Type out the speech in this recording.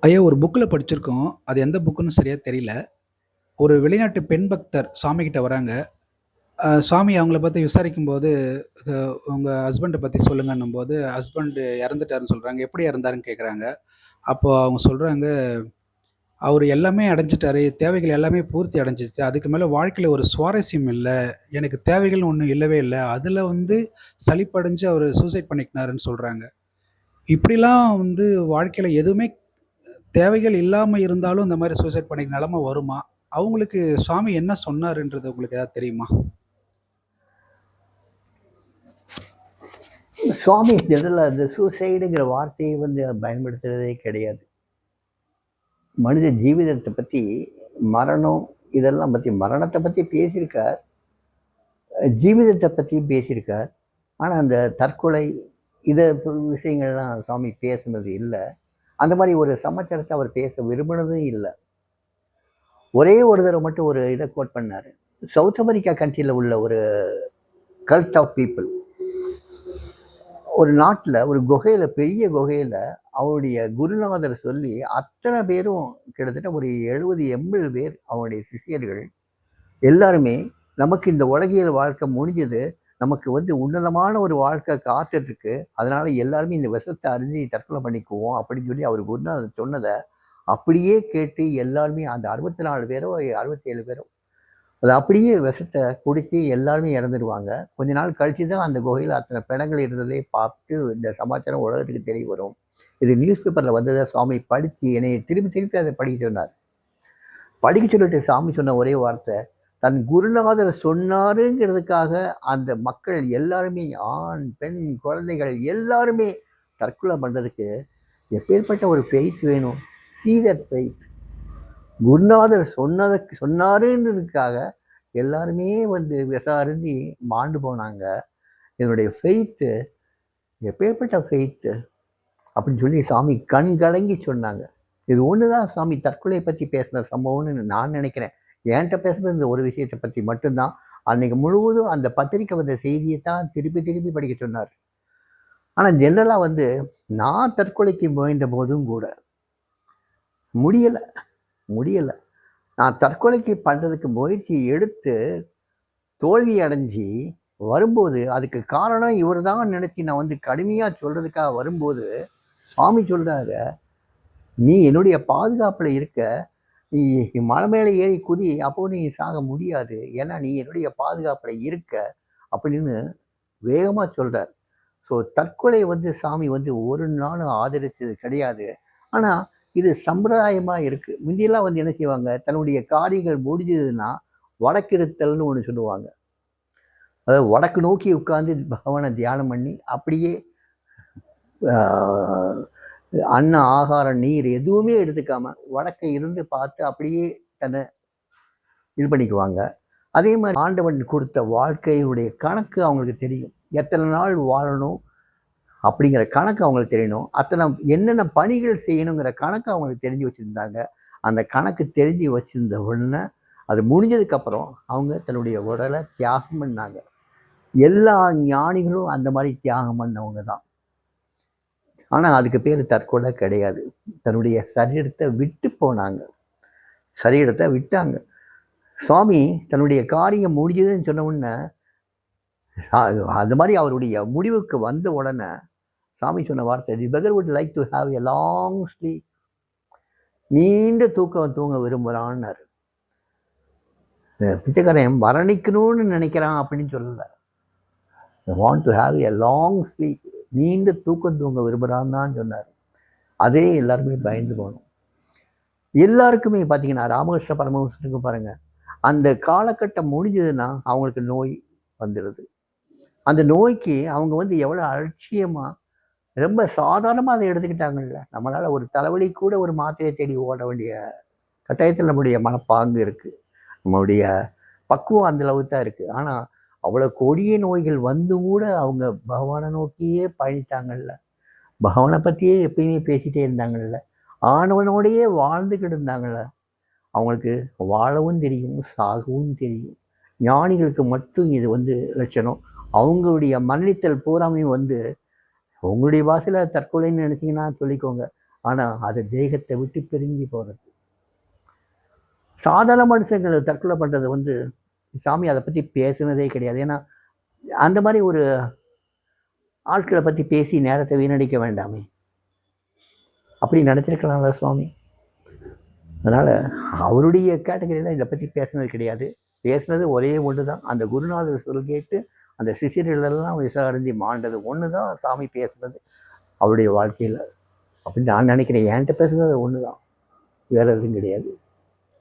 ஐயா ஒரு புக்ல படிச்சிருக்கோம். அது எந்த புக்குன்னு சரியா தெரியல. ஒரு வெளிநாட்டு பெண் பக்தர் சாமிகிட்ட வராங்க. சாமி அவங்கள பத்தி விசாரிக்கும்போது, அ உங்க ஹஸ்பண்ட பத்தி சொல்லுங்கன்னும்போது, ஹஸ்பண்ட் இறந்துட்டாருன்னு சொல்றாங்க. எப்படி இறந்தாருன்னு கேட்குறாங்க. அப்போ அவங்க சொல்றாங்க, "அவரு எல்லாமே அடைஞ்சுட்டாரு. தேவைகள் எல்லாமே பூர்த்தி அடைஞ்சிருச்சு. அதுக்கு மேல வாழ்க்கையில ஒரு சுவாரஸ்யம் இல்ல. எனக்கு தேவைகள்னு ஒண்ணும் இல்லவே இல்ல. அதுல சலிப்படைஞ்சு அவரு சூசைட் பண்ணிக்கினாருன்னு" சொல்றாங்க. இப்படிலாம் வாழ்க்கையில எதுவுமே தேவைகள் இல்லாம இருந்தாலும் இந்த மாரி சூசைட் பண்ணிக்கிற நெலம வருமா? அவங்களுக்கு சாமி என்ன சொன்னாருன்றது உங்களுக்கு ஏதாவது தெரியுமா? சுவாமி ஜெனரலா இந்த சூசைடுங்கிற வார்த்தையை பயன்படுத்துறதே கிடையாது. மனித ஜீவிதத்தை பத்தி, மரணம் இதெல்லாம் பத்தி மரணத்தை பத்தி பேசியிருக்கார். ஜீவிதத்தை பத்தியும் பேசியிருக்கார். ஆனா, அந்த தற்கொலை இத விஷயங்கள்லாம் சுவாமி பேசுனது இல்ல. அந்த மாரி ஒரு சமாச்சாரத்த அவர் பேச விரும்பினதும் இல்ல. ஒரே ஒரு தடவ மட்டும் ஒரு இத கோட் பண்ணாரு. சவுத் அமெரிக்கா கண்ட்ரில உள்ள ஒரு கல்ட் ஆஃப் பீப்பிள். ஒரு நாட்டுல, ஒரு குகையில, பெரிய குகையில அவருடைய குருநாதர் சொல்லி அத்தனை பேரும் கிட்டத்தட்ட ஒரு 70, 80 பேர் அவருடைய சிஷ்யர்கள் எல்லாருமே, நமக்கு இந்த உலகியல் வாழ்க்கை முடிஞ்சது. நமக்கு உன்னதமான ஒரு வாழ்க்கை காத்துட்டு இருக்கு. அதனால எல்லாருமே இந்த விஷத்தை அறிஞ்சு தற்கொலை பண்ணிக்குவோம் அப்படின்னு சொல்லி அவர் குருநாதர் சொன்னதை அப்படியே கேட்டு எல்லாருமே அந்த 64 பேரோ 67 பேரோ அது அப்படியே விஷத்தை குடிச்சு எல்லாருமே இறந்துடுவாங்க. கொஞ்ச நாள் கழிச்சு தான் அந்த குகையில் அத்தனை பிணங்கள் இருந்ததே பார்த்து இந்த சமாச்சாரம் உலகத்துக்கு தெரிய வரும். இது நியூஸ் பேப்பரில் வந்ததை சுவாமி படித்து என்னை திருப்பி திருப்பி அதை படிக்க சொன்னார். படிக்க சொல்லிட்டு சாமி சொன்ன ஒரே வார்த்தை, தன் குருநாதர் சொன்னாருங்கிறதுக்காக அந்த மக்கள் எல்லாருமே, ஆண் பெண் குழந்தைகள் எல்லாருமே தற்கொலை பண்ணுறதுக்கு எப்பேற்பட்ட ஒரு ஃபெய்த் வேணும். See that faith. குருநாதர் சொன்னாருன்றதுக்காக எல்லாருமே விஷம் அருந்தி மாண்டு போனாங்க. என்னுடைய ஃபெய்த்து எப்பேற்பட்ட ஃபெய்த்து அப்படின்னு சொல்லி சாமி கண் கலங்கி சொன்னாங்க. இது ஒன்று தான் சாமி தற்கொலையை பற்றி பேசுகிற சம்பவம்னு நான் நினைக்கிறேன். என்கிட்ட பேசுகிறது இந்த ஒரு விஷயத்தை பற்றி மட்டும்தான். அன்னைக்கு முழுவதும் அந்த பத்திரிக்கை வந்த செய்தியை தான் திருப்பி திருப்பி படிக்க சொன்னார். ஆனால் ஜென்ரலாக நான் தற்கொலைக்கு முயன்ற போதும் கூட முடியலை. நான் தற்கொலைக்கு பண்ணுறதுக்கு முயற்சி எடுத்து தோல்வி அடைஞ்சி வரும்போது, அதுக்கு காரணம் இவர் தான் நினச்சி நான் கடுமையாக சொல்கிறதுக்காக வரும்போது, சுவாமி சொல்கிறாரு, நீ என்னுடைய பாதுகாப்பில் இருக்க, நீ மலை மேலே ஏறி குதி, அப்போ நீ சாக முடியாது. ஏன்னா நீ என்னுடைய பாதுகாப்பில் இருக்க அப்படின்னு வேகமாக சொல்கிறார். ஸோ தற்கொலை சாமி ஒரு நாளும் ஆதரித்தது கிடையாது. ஆனால் இது சம்பிரதாயமாக இருக்குது. முந்தியெல்லாம் என்ன செய்வாங்க, தன்னுடைய காரியங்கள் முடிஞ்சதுன்னா வடக்கிருத்தல்னு ஒன்று சொல்லுவாங்க. அதாவது வடக்கு நோக்கி உட்கார்ந்து பகவானை தியானம் பண்ணி அப்படியே அன்னம், ஆகாரம், நீர் எதுவுமே எடுத்துக்காம வடக்கை இருந்து பார்த்து அப்படியே தன்னை இது பண்ணிக்குவாங்க. அதே மாதிரி ஆண்டவன் கொடுத்த வாழ்க்கையினுடைய கணக்கு அவங்களுக்கு தெரியும். எத்தனை நாள் வாழணும் அப்படிங்கிற கணக்கு அவங்களுக்கு தெரியணும். அத்தனை என்னென்ன பணிகள் செய்யணுங்கிற கணக்கு அவங்களுக்கு தெரிஞ்சு வச்சுருந்தாங்க. அந்த கணக்கு தெரிஞ்சு வச்சுருந்த உடனே அது முடிஞ்சதுக்கப்புறம் அவங்க தன்னுடைய உடலை தியாகம் பண்ணாங்க. எல்லா ஞானிகளும் அந்த மாதிரி தியாகம் பண்ணவங்க தான். ஆனால் அதுக்கு பேர் தற்கொலை கிடையாது. தன்னுடைய சரீரத்தை விட்டு போனாங்க. சரீரத்தை விட்டாங்க. சுவாமி தன்னுடைய காரியம் முடிஞ்சதுன்னு சொன்ன உடனே அது மாதிரி அவருடைய முடிவுக்கு வந்த உடனே சாமி சொன்ன வார்த்தை, the beggar would like to have a long sleep. நீண்ட தூக்கம் தூங்க விரும்புகிறான்னாரு. பிச்சைக்காரன் மரணிக்கணும்னு நினைக்கிறான் அப்படின்னு சொல்லலை. Want to have a long sleep. நீண்ட தூக்கம் தூங்க விரும்புகிறான்னு தான் சொன்னார். அதே எல்லாருமே பயந்து போனோம். எல்லாருக்குமே பார்த்தீங்கன்னா ராமகிருஷ்ண பரமஹம்சருக்கு பாருங்கள், அந்த காலகட்டம் முடிஞ்சதுன்னா அவங்களுக்கு நோய் வந்துடுது. அந்த நோய்க்கு அவங்க எவ்வளோ அலட்சியமாக ரொம்ப சாதாரணமாக அதை எடுத்துக்கிட்டாங்கல்ல. நம்மளால் ஒரு தலைவலி கூட ஒரு மாத்திரையை தேடி ஓட வேண்டிய கட்டாயத்தில் நம்முடைய மனப்பாங்கு இருக்குது. நம்மளுடைய பக்குவம் அந்த அளவுக்கு தான் இருக்குது. ஆனால் அவ்வளோ கொடிய நோய்கள் கூட அவங்க பகவானை நோக்கியே பயணித்தாங்கல்ல. பகவானை பற்றியே எப்பயுமே பேசிகிட்டே இருந்தாங்கல்ல. ஆணவனோடையே வாழ்ந்துக்கிட்டு இருந்தாங்கல்ல. அவங்களுக்கு வாழவும் தெரியும், சாகவும் தெரியும். ஞானிகளுக்கு மட்டும் இது லட்சணம். அவங்களுடைய மரணித்தல் பூராமையும் உங்களுடைய பாஷையில் தற்கொலைன்னு நினச்சிங்கன்னா சொல்லிக்கோங்க. ஆனால் அது தேகத்தை விட்டு பிரிஞ்சு போகிறது. சாதாரண மனுஷங்களை தற்கொலை பண்ணுறது வந்து சாமி அதை பற்றி பேசுனதே கிடையாது. ஏன்னா அந்த மாதிரி ஒரு ஆட்களை பற்றி பேசி நேரத்தை வீணடிக்க வேண்டாமே, அப்படி நினச்சிருக்கலாம்ல சுவாமி. அதனால் அவருடைய கேட்டகரியில் இதை பற்றி பேசுனது கிடையாது. பேசுனது ஒரே ஒன்று தான், அந்த குருநாதர் சொல் கேட்டு அந்த சிசிர்களெல்லாம் விசாரிஞ்சு மாண்டது ஒன்று தான் சாமி பேசுனது அவருடைய வாழ்க்கையில். அப்படின்னு நான் நினைக்கிறேன். என்கிட்ட பேசுனது ஒன்று தான், வேறு எதுவும் கிடையாது.